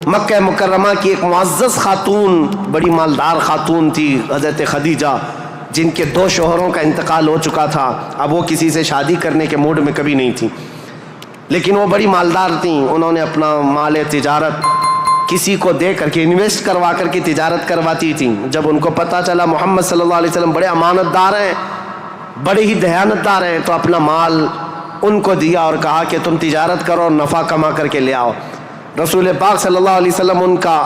مکہ مکرمہ کی ایک معزز خاتون، بڑی مالدار خاتون تھی حضرت خدیجہ، جن کے 2 شوہروں کا انتقال ہو چکا تھا. اب وہ کسی سے شادی کرنے کے موڈ میں کبھی نہیں تھی، لیکن وہ بڑی مالدار تھیں. انہوں نے اپنا مال تجارت کسی کو دے کر کے، انویسٹ کروا کر کے تجارت کرواتی تھیں. جب ان کو پتہ چلا محمد صلی اللہ علیہ وسلم بڑے امانت دار ہیں، بڑے ہی دیانت دار ہیں، تو اپنا مال ان کو دیا اور کہا کہ تم تجارت کرو اور نفع کما کر کے لے آؤ. رسول پاک صلی اللہ علیہ وسلم ان کا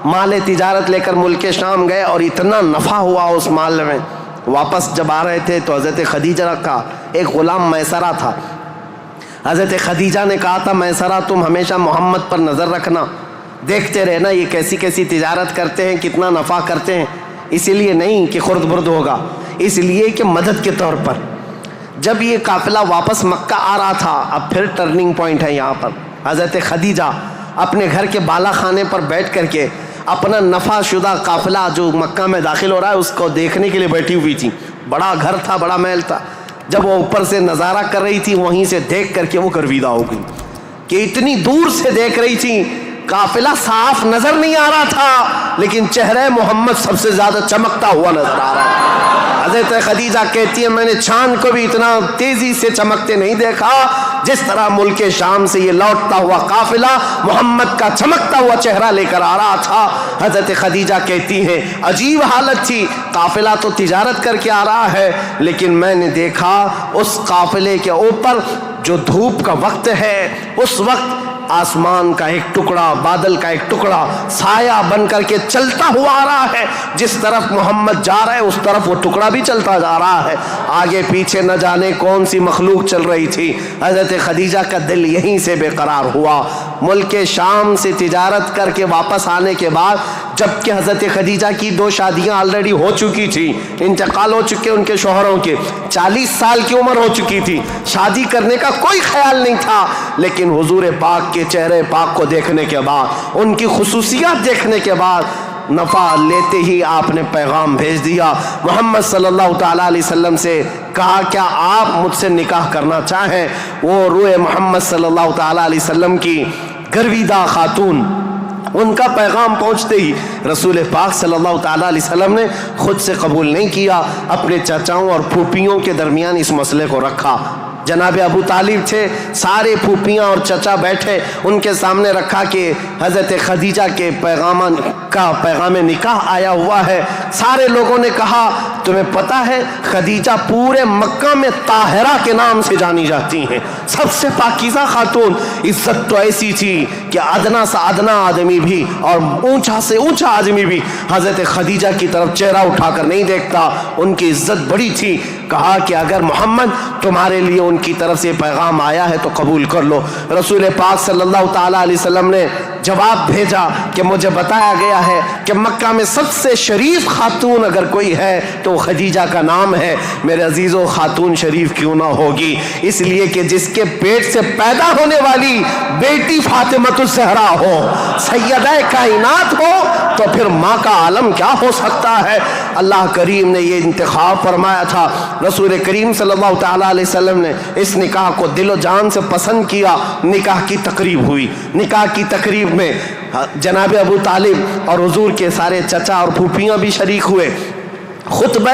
مال تجارت لے کر ملک شام گئے اور اتنا نفع ہوا اس مال میں. واپس جب آ رہے تھے تو حضرت خدیجہ کا ایک غلام میسرہ تھا. حضرت خدیجہ نے کہا تھا میسرہ تم ہمیشہ محمد پر نظر رکھنا، دیکھتے رہنا یہ کیسی کیسی تجارت کرتے ہیں، کتنا نفع کرتے ہیں. اسی لیے نہیں کہ خرد برد ہوگا، اس لیے کہ مدد کے طور پر. جب یہ قافلہ واپس مکہ آ رہا تھا، اب پھر ٹرننگ پوائنٹ ہے یہاں پر. حضرت خدیجہ اپنے گھر کے بالا خانے پر بیٹھ کر کے اپنا نفع شدہ قافلہ جو مکہ میں داخل ہو رہا ہے اس کو دیکھنے کے لیے بیٹھی ہوئی تھی. بڑا گھر تھا، بڑا محل تھا. جب وہ اوپر سے نظارہ کر رہی تھی، وہیں سے دیکھ کر کے وہ گرویدہ ہو گئی کہ اتنی دور سے دیکھ رہی تھی. قافلہ صاف نظر نہیں آ رہا تھا، لیکن چہرہ محمد سب سے زیادہ چمکتا ہوا نظر آ رہا تھا. حضرت خدیجہ کہتی ہے میں نے چاند کو بھی اتنا تیزی سے چمکتے نہیں دیکھا جس طرح ملک شام سے یہ لوٹتا ہوا قافلہ محمد کا چمکتا ہوا چہرہ لے کر آ رہا تھا. حضرت خدیجہ کہتی ہیں عجیب حالت تھی، قافلہ تو تجارت کر کے آ رہا ہے، لیکن میں نے دیکھا اس قافلے کے اوپر جو دھوپ کا وقت ہے اس وقت آسمان کا ایک ٹکڑا، بادل کا ایک ٹکڑا سایہ بن کر کے چلتا ہوا آ رہا ہے. جس طرف محمد جا رہا ہے اس طرف وہ ٹکڑا بھی چلتا جا رہا ہے. آگے پیچھے نہ جانے کون سی مخلوق چل رہی تھی. حضرت خدیجہ کا دل یہیں سے بے قرار ہوا. ملک شام سے تجارت کر کے واپس آنے کے بعد، جبکہ حضرت خدیجہ کی 2 شادیاں آلریڈی ہو چکی تھی، انتقال ہو چکے ان کے شوہروں کے، 40 سال کی عمر ہو چکی تھی، شادی کرنے کا کوئی خیال نہیں تھا. لیکن حضور پاک کے چہرے پاک کو دیکھنے کے بعد، ان کی خصوصیات دیکھنے کے بعد، نفع لیتے ہی آپ نے پیغام بھیج دیا محمد صلی اللہ تعالیٰ علیہ وسلم سے. کہا کیا آپ مجھ سے نکاح کرنا چاہیں؟ وہ روح محمد صلی اللہ تعالیٰ علیہ وسلم کی گرویدہ خاتون، ان کا پیغام پہنچتے ہی رسول پاک صلی اللہ تعالیٰ علیہ وسلم نے خود سے قبول نہیں کیا، اپنے چچاؤں اور پھوپھیوں کے درمیان اس مسئلے کو رکھا. جناب ابو طالب تھے، سارے پھوپھیاں اور چچا بیٹھے، ان کے سامنے رکھا کہ حضرت خدیجہ کے پیغام نکاح آیا ہوا ہے. سارے لوگوں نے کہا تمہیں پتہ ہے خدیجہ پورے مکہ میں طاہرہ کے نام سے جانی جاتی ہیں، سب سے پاکیزہ خاتون. عزت تو ایسی تھی کہ ادنا سے ادنا آدمی بھی اور اونچا سے اونچا آدمی بھی حضرت خدیجہ کی طرف چہرہ اٹھا کر نہیں دیکھتا. ان کی عزت بڑی تھی. کہا کہ اگر محمد تمہارے لیے ان کی طرف سے پیغام آیا ہے تو قبول کر لو. رسول پاک صلی اللہ تعالیٰ علیہ وسلم نے جواب بھیجا کہ مجھے بتایا گیا ہے کہ مکہ میں سب سے شریف خاتون اگر کوئی ہے تو خدیجہ کا نام ہے. میرے عزیزو خاتون شریف کیوں نہ ہوگی؟ اس لیے کہ جس کے پیٹ سے پیدا ہونے والی بیٹی فاطمۃ الزہرا ہو، سیدہ کائنات ہو، تو پھر ماں کا عالم کیا ہو سکتا ہے. اللہ کریم نے یہ انتخاب فرمایا تھا. رسول کریم صلی اللہ تعالیٰ علیہ وسلم نے اس نکاح کو دل و جان سے پسند کیا. نکاح کی تقریب ہوئی. نکاح کی تقریب میں جناب ابو طالب اور حضور کے سارے چچا اور پھوپھیاں بھی شریک ہوئے. خطبہ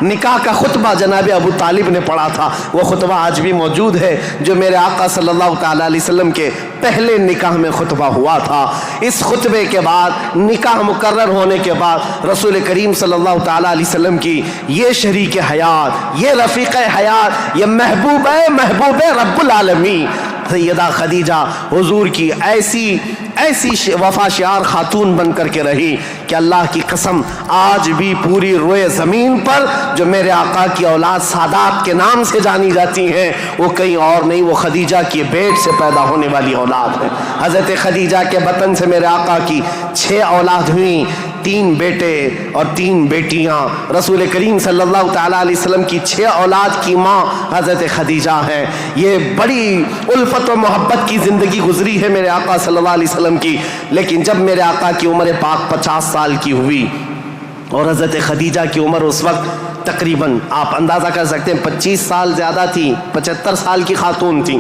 نکاح کا خطبہ جناب ابو طالب نے پڑھا تھا. وہ خطبہ آج بھی موجود ہے جو میرے آقا صلی اللہ تعالیٰ علیہ وسلم کے پہلے نکاح میں خطبہ ہوا تھا. اس خطبے کے بعد نکاح مقرر ہونے کے بعد رسول کریم صلی اللہ تعالیٰ علیہ وسلم کی یہ شریک حیات، یہ رفیق حیات، یہ محبوب رب العالمین سیدہ خدیجہ حضور کی ایسی وفا شعار خاتون بن کر کے رہی کہ اللہ کی قسم آج بھی پوری روئے زمین پر جو میرے آقا کی اولاد سادات کے نام سے جانی جاتی ہیں وہ کہیں اور نہیں، وہ خدیجہ کی بیٹ سے پیدا ہونے والی اولاد ہے. حضرت خدیجہ کے بطن سے میرے آقا کی 6 اولاد ہوئیں، 3 بیٹے اور 3 بیٹیاں. رسول کریم صلی اللہ تعالیٰ علیہ وسلم کی 6 اولاد کی ماں حضرت خدیجہ ہیں. یہ بڑی الفت و محبت کی زندگی گزری ہے میرے آقا صلی اللہ علیہ وسلم کی. لیکن جب میرے آقا کی عمر پاک 50 سال کی ہوئی اور حضرت خدیجہ کی عمر اس وقت تقریباً آپ اندازہ کر سکتے ہیں 25 سال زیادہ تھی، 75 سال کی خاتون تھی.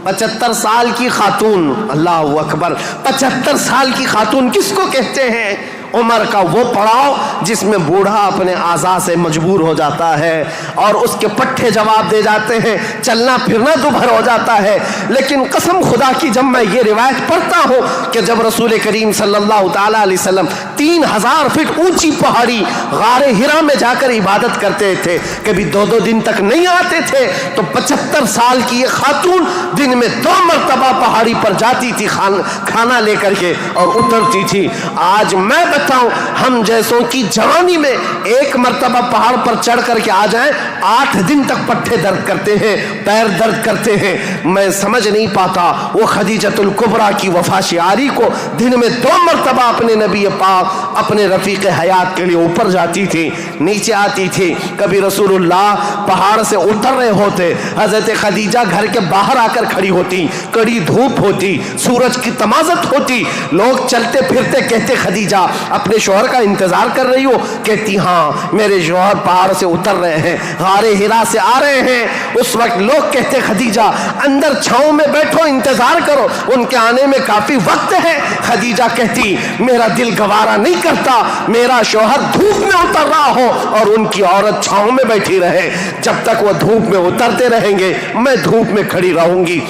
75 سال کی خاتون، اللہ اکبر، 75 سال کی خاتون کس کو کہتے ہیں؟ عمر کا وہ پڑاؤ جس میں بوڑھا اپنے اعضاء سے مجبور ہو جاتا ہے اور اس کے پٹھے جواب دے جاتے ہیں، چلنا پھرنا دوبھر ہو جاتا ہے۔ لیکن قسم خدا کی جب میں یہ روایت پڑھتا ہوں کہ جب رسول کریم صلی اللہ تعالیٰ علیہ وسلم 3000 فٹ اونچی پہاڑی غار ہرا میں جا کر عبادت کرتے تھے، کبھی 2 دن تک نہیں آتے تھے، تو 75 سال کی یہ خاتون دن میں 2 مرتبہ پہاڑی پر جاتی تھی کھانا لے کر کے اور اترتی تھی۔ آج میں بتاؤں، ہم جیسوں کی جوانی میں 1 مرتبہ پہاڑ پر چڑھ کر کے آ جائیں، 8 دن تک پٹھے درد کرتے ہیں، پیر درد کرتے ہیں۔ میں سمجھ نہیں پاتا وہ خدیجۃ الکبریٰ کی وفا شعاری کو دن میں 2 مرتبہ اپنے نبی پاک اپنے رفیق حیات کے لیے اوپر جاتی تھی، نیچے آتی تھی۔ کبھی رسول اللہ پہاڑ سے اتر رہے ہوتے، حضرت خدیجہ گھر کے باہر آ کر کھڑی ہوتی، کڑی دھوپ ہوتی، سورج کی تمازت ہوتی، لوگ چلتے پھرتے کہتے خدیجہ اپنے شوہر کا انتظار کر رہی ہو؟ کہتی ہاں، میرے شوہر پہاڑ سے اتر رہے ہیں، غار ہرا سے آ رہے ہیں۔ اس وقت لوگ کہتے خدیجہ اندر چھاؤں میں بیٹھو، انتظار کرو، ان کے آنے میں کافی وقت ہے۔ خدیجہ کہتی میرا دل گوارا نہیں کرتا میرا شوہر دھوپ میں اتر رہا ہو اور ان کی عورت چھاؤں میں بیٹھی رہے، جب تک وہ دھوپ میں اترتے رہیں گے میں دھوپ میں کھڑی رہوں گی۔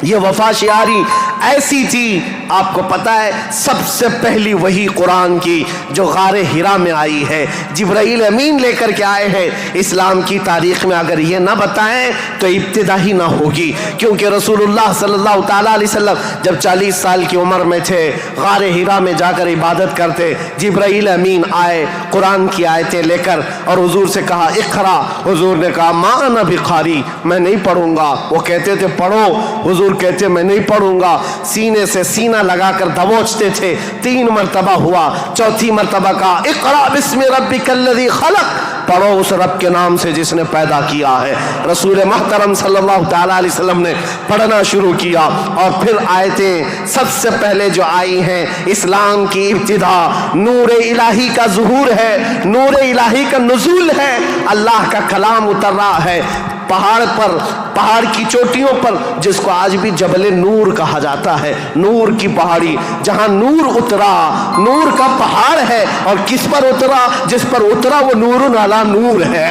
یہ وفا شعاری ایسی تھی، آپ کو پتا ہے سب سے پہلی وہی قرآن کی جو غار ہرا میں آئی ہے، جبرائیل امین لے کر کے آئے ہیں۔ اسلام کی تاریخ میں اگر یہ نہ بتائیں تو ابتدا ہی نہ ہوگی، کیونکہ رسول اللہ صلی اللہ تعالیٰ علیہ وسلم جب 40 سال کی عمر میں تھے، غار ہرا میں جا کر عبادت کرتے، جبرائیل امین آئے قرآن کی آیتیں لے کر اور حضور سے کہا اقرا، حضور نے کہا ما انا بقاری، میں نہیں پڑھوں گا۔ وہ کہتے تھے پڑھو، حضور کہتے میں نہیں پڑھوں گا، سینے سے سینہ لگا کر دبوچتے تھے۔ 3 مرتبہ ہوا، 4تھی مرتبہ کہا اقرا بسم ربک الذی خلق، پڑھو اس رب کے نام سے جس نے پیدا کیا ہے۔ رسول محترم صلی اللہ تعالیٰ علیہ وسلم نے پڑھنا شروع کیا، اور پھر آیتیں سب سے پہلے جو آئی ہیں، اسلام کی ابتدا نور الہی کا ظہور ہے، نور الہی کا نزول ہے، اللہ کا کلام اتر رہا ہے پہاڑ پر، پہاڑ کی چوٹیوں پر، جس کو آج بھی جبل نور کہا جاتا ہے، نور کی پہاڑی، جہاں نور اترا، نور کا پہاڑ ہے، اور کس پر اترا؟ جس پر اترا وہ نور علی نور ہے۔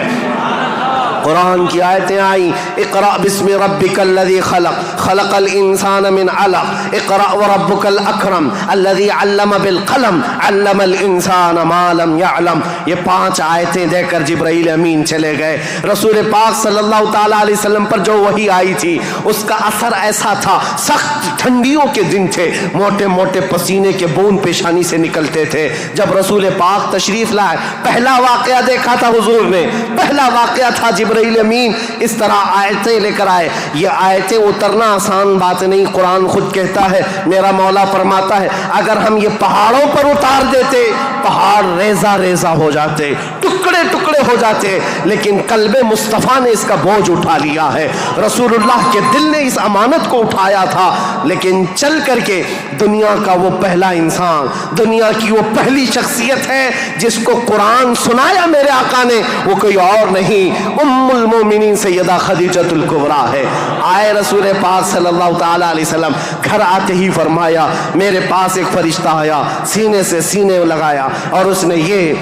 قرآن کی آیتیں آئیں، اقرأ بسم ربک الذی خلق، خلق الانسان من علق، اقرأ وربک الاکرم الذی علم بالقلم، علم الانسان ما لم يعلم۔ یہ 5 آیتیں دے کر جبرائیل امین چلے گئے۔ رسول پاک صلی اللہ تعالیٰ علیہ وسلم پر جو وحی آئی تھی اس کا اثر ایسا تھا، سخت ٹھنڈیوں کے دن تھے، موٹے موٹے پسینے کے بوند پیشانی سے نکلتے تھے۔ جب رسول پاک تشریف لائے، پہلا واقعہ دیکھا تھا حضور نے، پہلا واقعہ تھا جبرائیل امین اس طرح آیتیں لے کر آئے۔ یہ آیتیں اترنا آسان بات نہیں، قرآن خود کہتا ہے، میرا مولا فرماتا ہے اگر ہم یہ پہاڑوں پر اتار دیتے، پہاڑ ریزہ ریزہ ہو جاتے، ٹکڑے ٹکڑے ہو جاتے، لیکن قلب مصطفیٰ نے اس کا بوجھ اٹھا لیا ہے۔ رسول اللہ کے دل نے اس امانت کو اٹھایا تھا، لیکن چل کر کے دنیا کا وہ پہلا انسان، دنیا کی وہ پہلی شخصیت ہے جس کو قرآن سنایا میرے آقا نے، وہ کوئی اور نہیں، ام المومنین سیدہ خدیجۃ الکبریٰ ہے۔ آئے رسول پاک صلی اللہ تعالیٰ علیہ وسلم، گھر آتے ہی فرمایا میرے پاس ایک فرشتہ آیا، سینے سے سینے لگایا اور اس نے یہ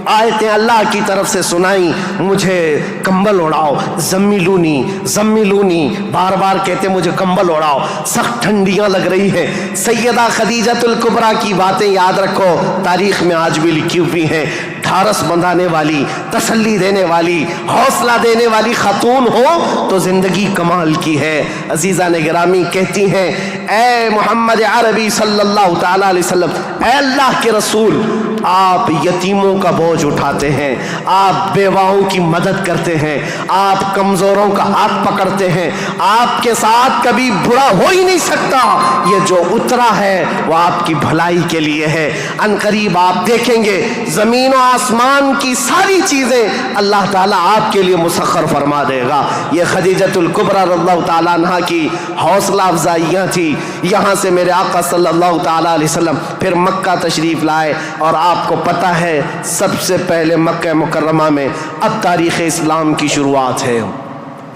آیتیں اللہ کی طرف سے سنائی، مجھے کمبل اڑاؤ، زمیلونی زمیلونی، بار بار کہتے مجھے کمبل اڑاؤ، سخت ٹھنڈیاں لگ رہی ہیں۔ سیدہ خدیجۃ الکبریٰ کی باتیں یاد رکھو، تاریخ میں آج بھی لکھی ہوئی ہیں۔ ڈھارس بندھانے والی، تسلی دینے والی، حوصلہ دینے والی خاتون ہو تو زندگی کمال کی ہے۔ عزیزان گرامی کہتی ہیں اے محمد عربی صلی اللہ تعالیٰ علیہ وسلم، اے اللہ کے رسول، آپ یتیموں کا بوجھ اٹھاتے ہیں، آپ بیواؤں کی مدد کرتے ہیں، آپ کمزوروں کا ہاتھ پکڑتے ہیں، آپ کے ساتھ کبھی برا ہو ہی نہیں سکتا، یہ جو اترا ہے وہ آپ کی بھلائی کے لیے ہے۔ ان قریب آپ دیکھیں گے زمین و آسمان کی ساری چیزیں اللہ تعالیٰ آپ کے لیے مسخر فرما دے گا۔ یہ خدیجۃ الکبریٰ رضی اللہ تعالیٰ عنہ کی حوصلہ افزائیاں تھی۔ یہاں سے میرے آقا صلی اللہ تعالیٰ علیہ وسلم پھر مکہ تشریف لائے، اور آپ کو پتہ ہے سب سے پہلے مکہ مکرمہ میں اب تاریخ اسلام کی شروعات ہے،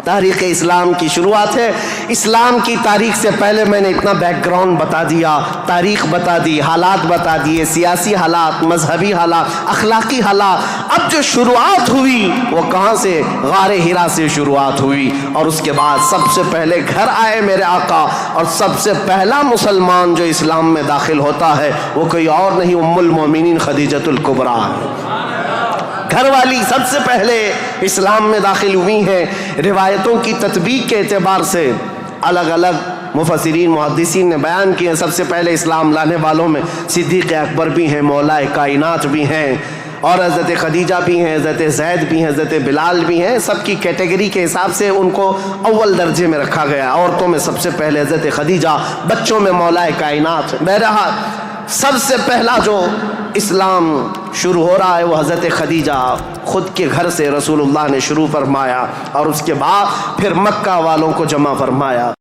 تاریخ اسلام کی شروعات ہے۔ اسلام کی تاریخ سے پہلے میں نے اتنا بیک گراؤنڈ بتا دیا، تاریخ بتا دی، حالات بتا دیے، سیاسی حالات، مذہبی حالات، اخلاقی حالات۔ اب جو شروعات ہوئی وہ کہاں سے؟ غار حرا سے شروعات ہوئی، اور اس کے بعد سب سے پہلے گھر آئے میرے آقا، اور سب سے پہلا مسلمان جو اسلام میں داخل ہوتا ہے وہ کوئی اور نہیں، ام المومنین خدیجۃ الکبریٰ، گھر والی سب سے پہلے اسلام میں داخل ہوئی ہیں۔ روایتوں کی تطبیق کے اعتبار سے الگ الگ مفسرین محدثین نے بیان کیے، سب سے پہلے اسلام لانے والوں میں صدیق اکبر بھی ہیں، مولا کائنات بھی ہیں، اور حضرت خدیجہ بھی ہیں، حضرت زید بھی ہیں، حضرت بلال بھی ہیں۔ سب کی کیٹیگری کے حساب سے ان کو اول درجے میں رکھا گیا۔ عورتوں میں سب سے پہلے حضرت خدیجہ، بچوں میں مولا کائنات۔ بہرحال سب سے پہلا جو اسلام شروع ہو رہا ہے وہ حضرت خدیجہ خود کے گھر سے رسول اللہ نے شروع فرمایا، اور اس کے بعد پھر مکہ والوں کو جمع فرمایا۔